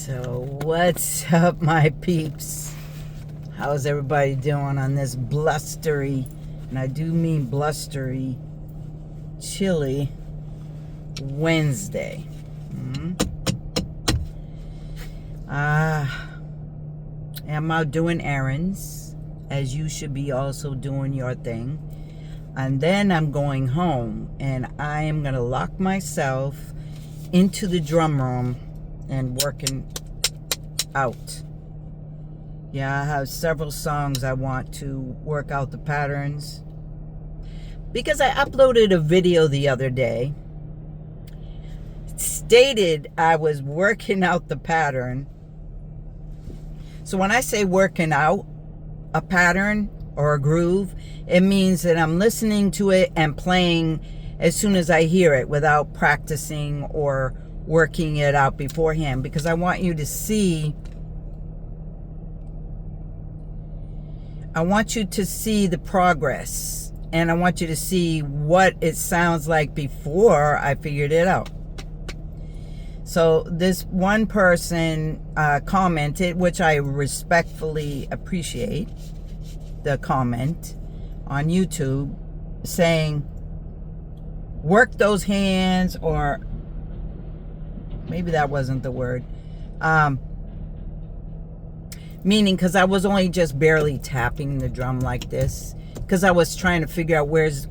So what's up, my peeps? How's everybody doing on this blustery, and I do mean blustery, chilly Wednesday? I'm out doing errands, as you should be also doing your thing. And then I'm going home, and I am going to lock myself into the drum room and working out. Yeah, I have several songs I want to work out the patterns, because I uploaded a video the other day, stated I was working out the pattern. So when I say working out a pattern or a groove, it means that I'm listening to it and playing as soon as I hear it, without practicing or working it out beforehand, because I want you to see, the progress, and I want you to see what it sounds like before I figured it out. So this one person commented, which I respectfully appreciate the comment on YouTube, saying, work those hands, or maybe that wasn't the word, meaning, because I was only just barely tapping the drum like this, because I was trying to figure out where the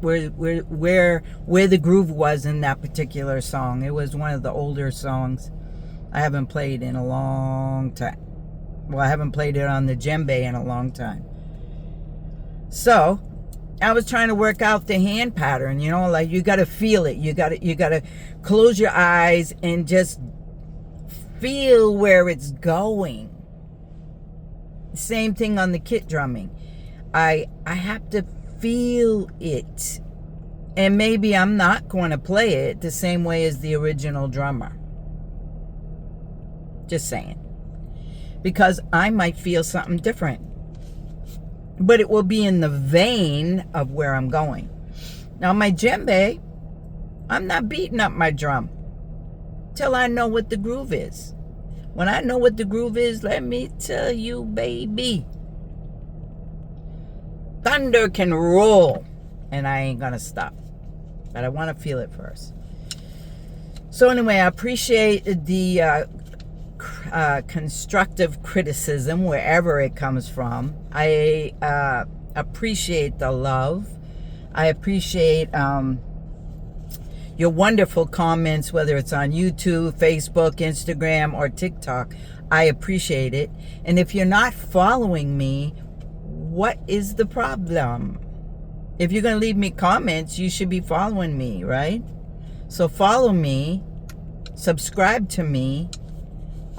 groove was in that particular song. It was one of the older songs I haven't played in a long time. Well, I haven't played it on the djembe in a long time. So I was trying to work out the hand pattern, like you got to feel it. You got to close your eyes and just feel where it's going. Same thing on the kit drumming. I have to feel it. And maybe I'm not going to play it the same way as the original drummer. Just saying. Because I might feel something different. But it will be in the vein of where I'm going. Now, my djembe, I'm not beating up my drum till I know what the groove is. When I know what the groove is, let me tell you, baby, thunder can roll, and I ain't gonna stop. But I want to feel it first. So anyway, I appreciate the constructive criticism wherever it comes from. I appreciate the love. I appreciate your wonderful comments, whether it's on YouTube, Facebook, Instagram, or TikTok. I appreciate it. And if you're not following me, what is the problem? If you're going to leave me comments, you should be following me, right? So follow me, subscribe to me.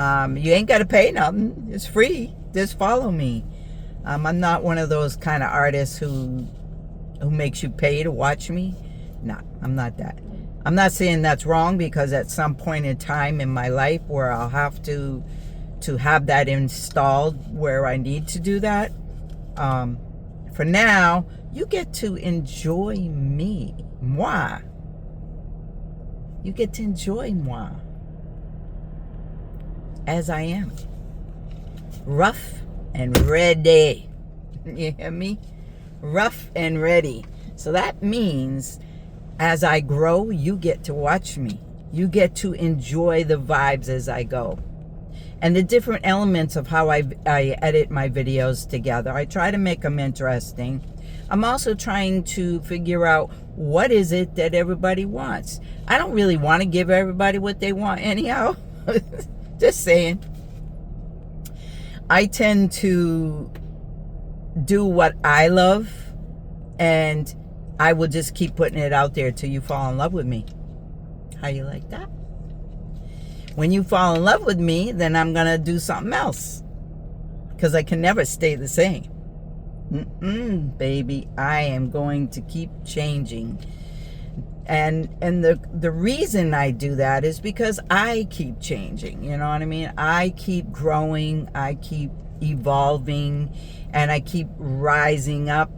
You ain't got to pay nothing. It's free. Just follow me. I'm not one of those kind of artists who makes you pay to watch me. No, I'm not that. I'm not saying that's wrong, because at some point in time in my life where I'll have to have that installed where I need to do that. For now, you get to enjoy me. Moi. You get to enjoy moi. As I am. Rough and ready. You hear me? Rough and ready. So that means as I grow, you get to watch me. You get to enjoy the vibes as I go. And the different elements of how I edit my videos together. I try to make them interesting. I'm also trying to figure out what is it that everybody wants. I don't really want to give everybody what they want anyhow. Just saying. I tend to do what I love, and I will just keep putting it out there till you fall in love with me. How you like that? When you fall in love with me, then I'm going to do something else, because I can never stay the same. Baby, I am going to keep changing. And the reason I do that is because I keep changing. You know what I mean? I keep growing. I keep evolving. And I keep rising up.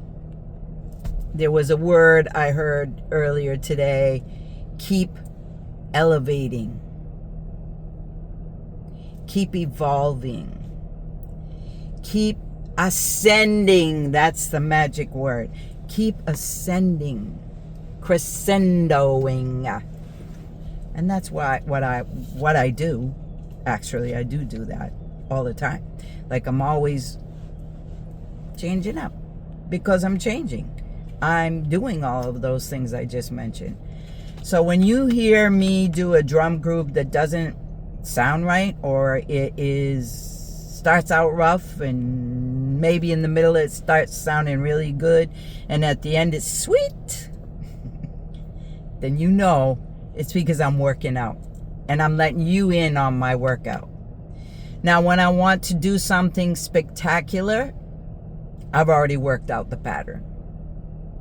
There was a word I heard earlier today. Keep elevating. Keep evolving. Keep ascending. That's the magic word. Keep ascending. Crescendoing. And that's what I do. Actually, I do that all the time. Like, I'm always changing up because I'm changing. I'm doing all of those things I just mentioned. So when you hear me do a drum group that doesn't sound right, or starts out rough, and maybe in the middle it starts sounding really good, and at the end it's sweet, then you know it's because I'm working out, and I'm letting you in on my workout. Now, when I want to do something spectacular, I've already worked out the pattern,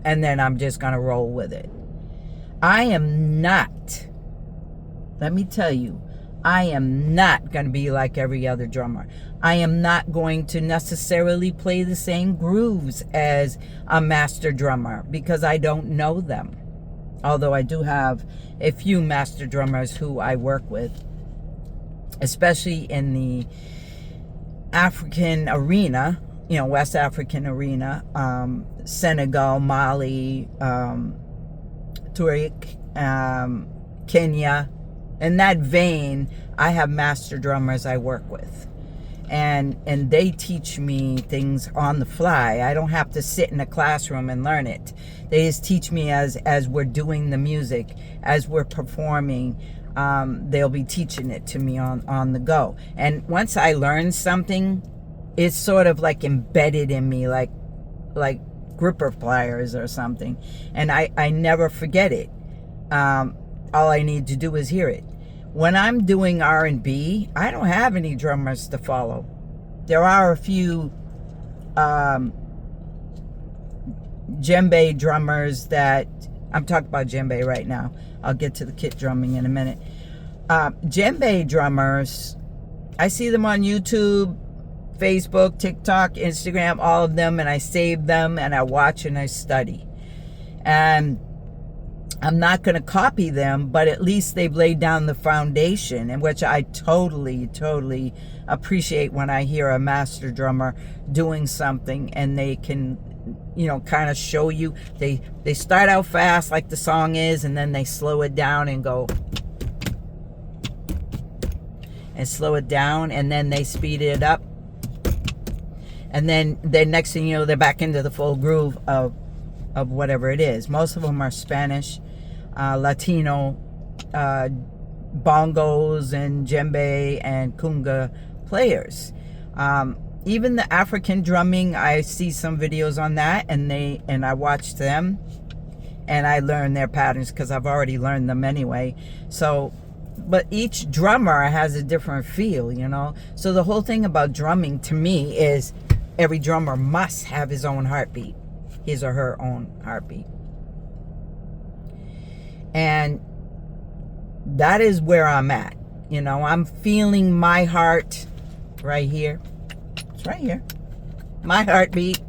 and then I'm just going to roll with it. I am not, let me tell you, I am not going to be like every other drummer. I am not going to necessarily play the same grooves as a master drummer because I don't know them. Although I do have a few master drummers who I work with, especially in the African arena, West African arena, Senegal, Mali, Tuareg, Kenya. In that vein, I have master drummers I work with. And they teach me things on the fly. I don't have to sit in a classroom and learn it. They just teach me as we're doing the music, as we're performing. They'll be teaching it to me on the go. And once I learn something, it's sort of like embedded in me, like gripper pliers or something. And I never forget it. All I need to do is hear it. When I'm doing R&B, I don't have any drummers to follow. There are a few djembe drummers that, I'm talking about djembe right now. I'll get to the kit drumming in a minute. Djembe drummers, I see them on YouTube, Facebook, TikTok, Instagram, all of them, and I save them and I watch and I study. And I'm not going to copy them, but at least they've laid down the foundation, in which I totally appreciate when I hear a master drummer doing something and they can, kind of show you. They start out fast like the song is, and then they slow it down and go and slow it down, and then they speed it up. And then next thing you know, they're back into the full groove of whatever it is. Most of them are Spanish, Latino, bongos and djembe and kunga players. Even the African drumming, I see some videos on that, and I watch them, and I learn their patterns because I've already learned them anyway. So, but each drummer has a different feel, So the whole thing about drumming to me is every drummer must have his own heartbeat. His or her own heartbeat. And that is where I'm at. I'm feeling my heart right here. It's right here. My heartbeat.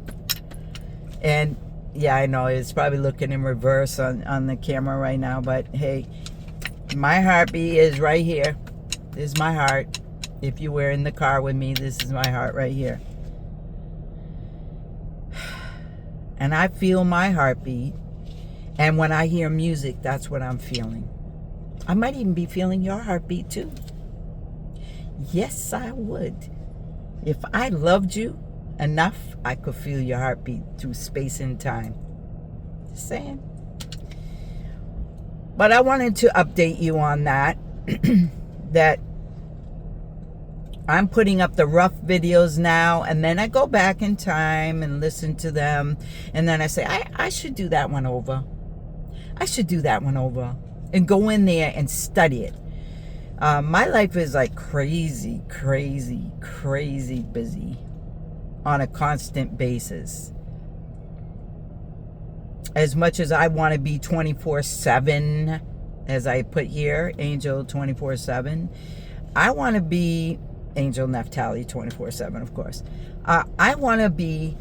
And yeah, I know it's probably looking in reverse on the camera right now, but hey, my heartbeat is right here. This is my heart. If you were in the car with me, this is my heart right here. And I feel my heartbeat. And when I hear music, that's what I'm feeling. I might even be feeling your heartbeat too. Yes, I would. If I loved you enough, I could feel your heartbeat through space and time. Just saying. But I wanted to update you on that. That I'm putting up the rough videos now, and then I go back in time and listen to them, and then I say, I should do that one over. I should do that one over, and go in there and study it. My life is like crazy busy on a constant basis. As much as I want to be 24/7, as I put here, Angel 24/7, I want to be Angel Neftali 24/7, of course. I want to be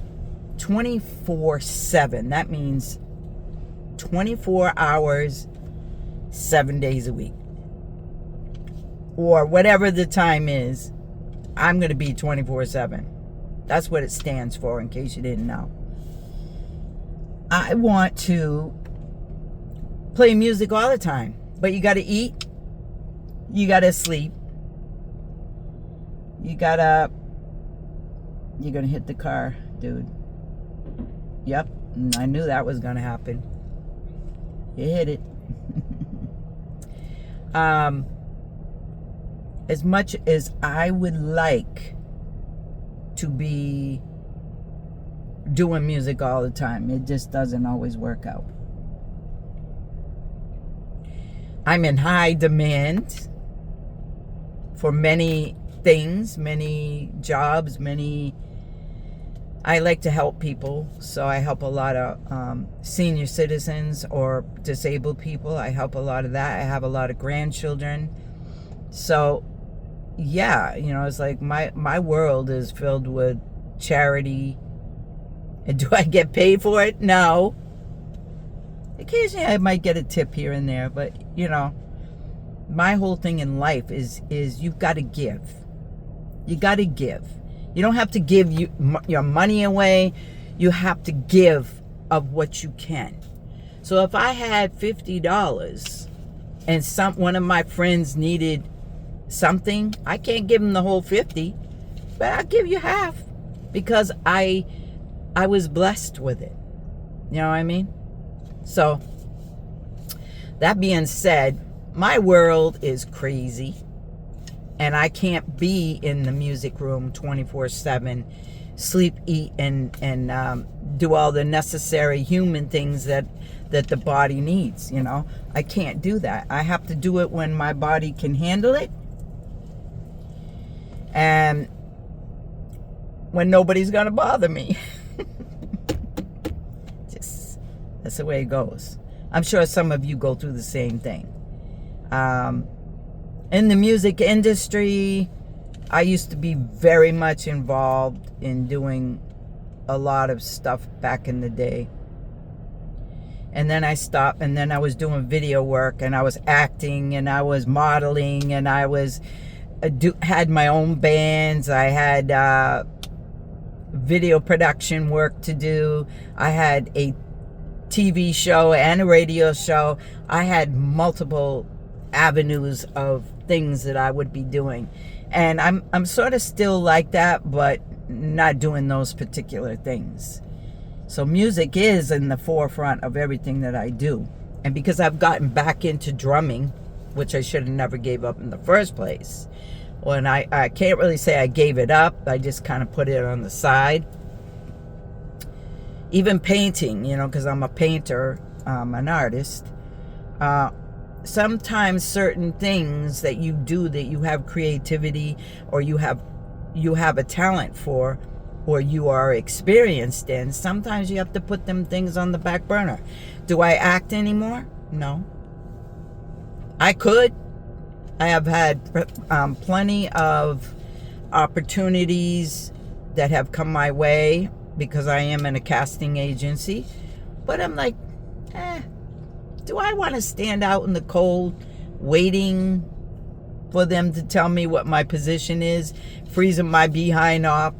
24/7. That means 24 hours, 7 days a week. Or whatever the time is I'm going to be 24/7. That's what it stands for, in case you didn't know. I want to play music all the time, but you got to eat, you got to sleep, you're going to hit the car, dude. Yep, I knew that was going to happen. You hit it. As much as I would like to be doing music all the time, it just doesn't always work out. I'm in high demand for many things, many jobs, I like to help people, so I help a lot of senior citizens or disabled people. I help a lot of that. I have a lot of grandchildren. So, yeah, it's like my world is filled with charity. And do I get paid for it? No. Occasionally I might get a tip here and there, but, my whole thing in life is you've got to give. You got to give. You don't have to give your money away. You have to give of what you can. So if I had $50 and one of my friends needed something, I can't give them the whole 50, but I'll give you half because I was blessed with it. You know what I mean? So that being said, my world is crazy. And I can't be in the music room 24/7, sleep, eat, and do all the necessary human things that the body needs. I can't do that. I have to do it when my body can handle it, and when nobody's gonna bother me. That's the way it goes. I'm sure some of you go through the same thing. In the music industry, I used to be very much involved in doing a lot of stuff back in the day. And then I stopped, and then I was doing video work, and I was acting, and I was modeling, and I was had my own bands. I had video production work to do. I had a TV show and a radio show. I had multiple avenues of things that I would be doing, and I'm sort of still like that, but not doing those particular things. So music is in the forefront of everything that I do, and because I've gotten back into drumming, which I should have never gave up in the first place, and I can't really say I gave it up. I just kind of put it on the side. Even painting, because I'm a painter, an artist. Sometimes certain things that you do that you have creativity or you have a talent for or you are experienced in, sometimes you have to put them things on the back burner. Do I act anymore? No. I could. I have had plenty of opportunities that have come my way because I am in a casting agency, but I'm like, do I want to stand out in the cold waiting for them to tell me what my position is, freezing my behind off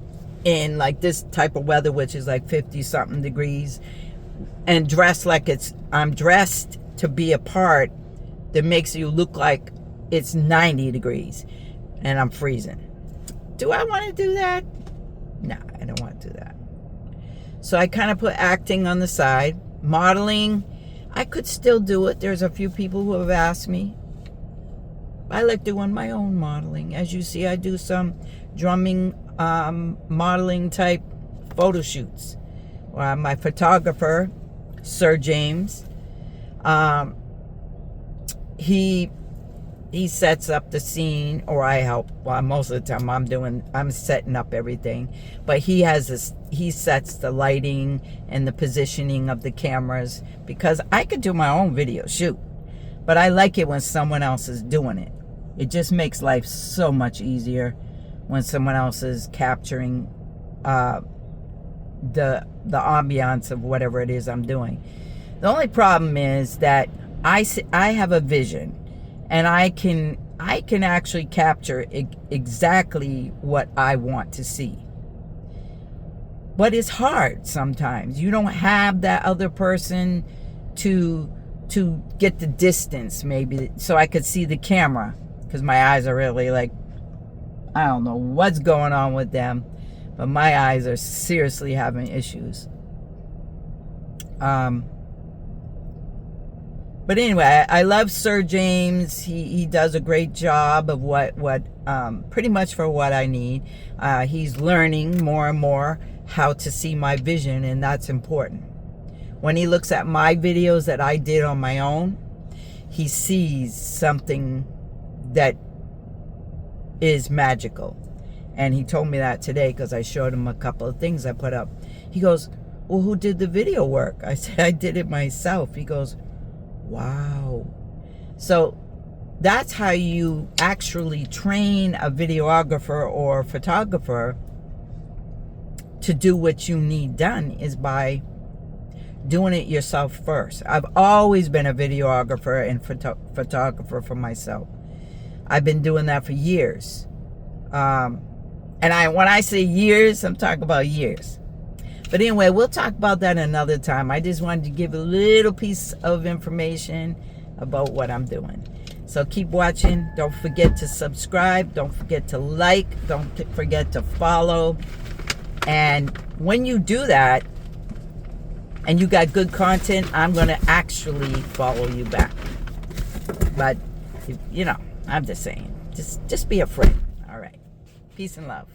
in like this type of weather, which is like 50 something degrees, and dressed like I'm dressed to be a part that makes you look like it's 90 degrees and I'm freezing? Do I want to do that? No, I don't want to do that. So I kind of put acting on the side. Modeling, I could still do it. There's a few people who have asked me. I like doing my own modeling. As you see, I do some drumming, modeling type photo shoots. My photographer, Sir James, he sets up the scene, or I help. Well, most of the time I'm setting up everything, but he sets the lighting and the positioning of the cameras, because I could do my own video shoot, but I like it when someone else is doing it. It just makes life so much easier when someone else is capturing the ambiance of whatever it is I'm doing. The only problem is that I have a vision, and I can I can actually capture exactly what I want to see. But it's hard sometimes. You don't have that other person to get the distance, maybe, so I could see the camera, because my eyes are really like, I don't know what's going on with them, but my eyes are seriously having issues. But anyway, I love Sir James. He does a great job of what pretty much for what I need. He's learning more and more how to see my vision, and that's important. When he looks at my videos that I did on my own, he sees something that is magical. And he told me that today because I showed him a couple of things I put up. He goes, well, who did the video work? I said, I did it myself. He goes, wow. So that's how you actually train a videographer or photographer to do what you need done, is by doing it yourself first. I've always been a videographer and photographer for myself. I've been doing that for years. And when I say years, I'm talking about years. But anyway, we'll talk about that another time. I just wanted to give a little piece of information about what I'm doing. So keep watching. Don't forget to subscribe. Don't forget to like. Don't forget to follow. And when you do that, and you got good content, I'm going to actually follow you back. But, you know, I'm just saying, just be a friend. All right. Peace and love.